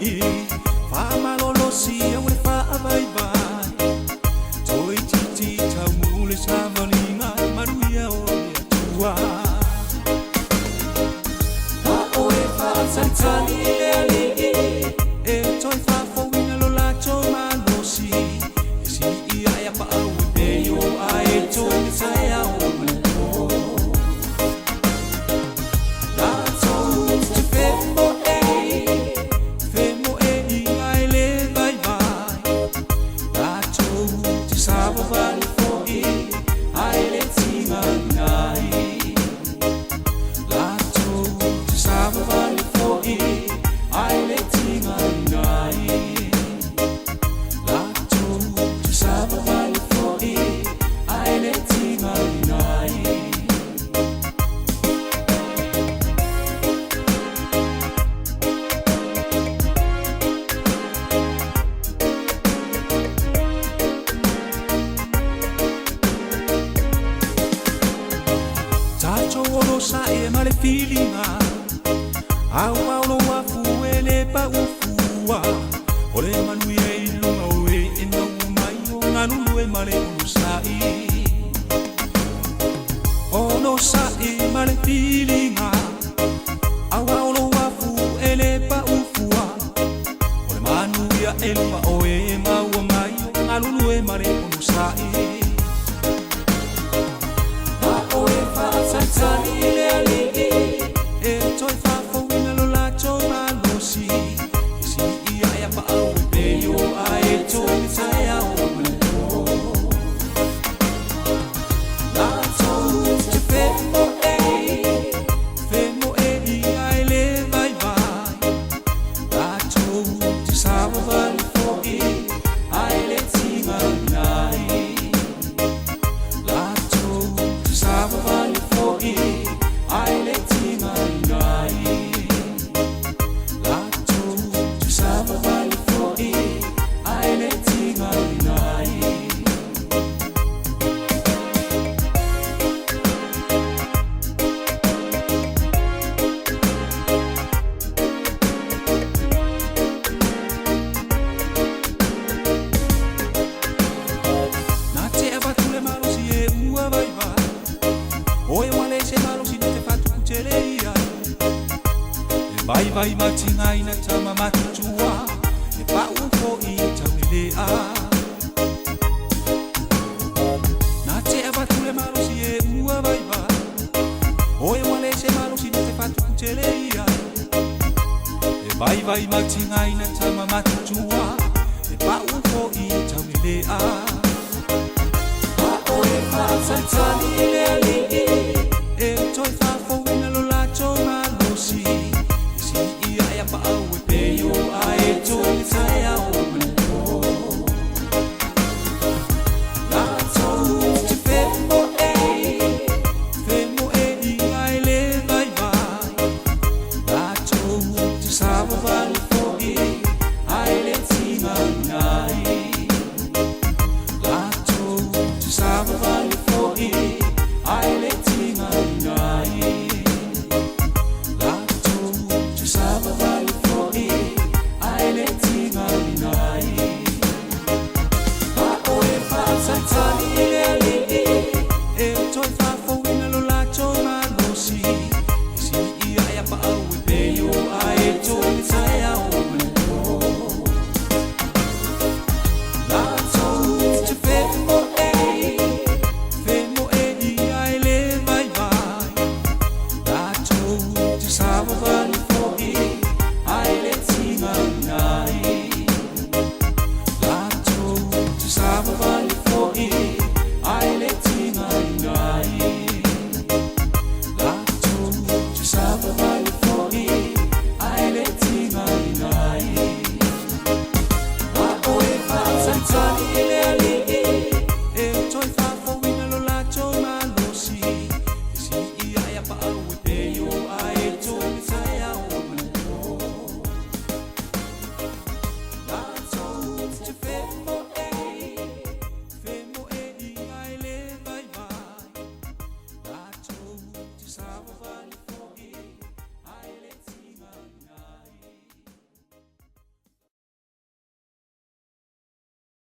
i fa malolo si au le fa vai vai toi titi tau mule sa valinga manuia o le tua a o e fa santani le ali e toi fa fowina lo la cho malo si si ia ia pa au e yo ai toi sai au Olo sa e male feelinga au au lo wa fu ele pa u fuwa ole manu e no e no mai o nganu e male olo sa e male feelinga au au lo wa fu ele pa u fuwa ole manu ia e no o e ma o mai o nganu e male olo sa Santani le ali e toi fa fowina lo la cho malo si si ia ia pa au e yo ai toi sai au la to te femo e ai le vai vai la cho te sava vai fo e ai le tima nai la cho te sava vai ai le tima nai la cho te sava vai fo e ai le tima nai na te abatu le malo si e ua vai vai oi wale se malo si te fatu kucheleia e vai matinga ina tama matutua e pa ufo i tawilea na te abatu le malo si e ua vai vai oi wale se malo si te fatu kucheleia e vai matinga ina tama matutua e pa ufo i tawilea a o e fa santani le ali e toi fa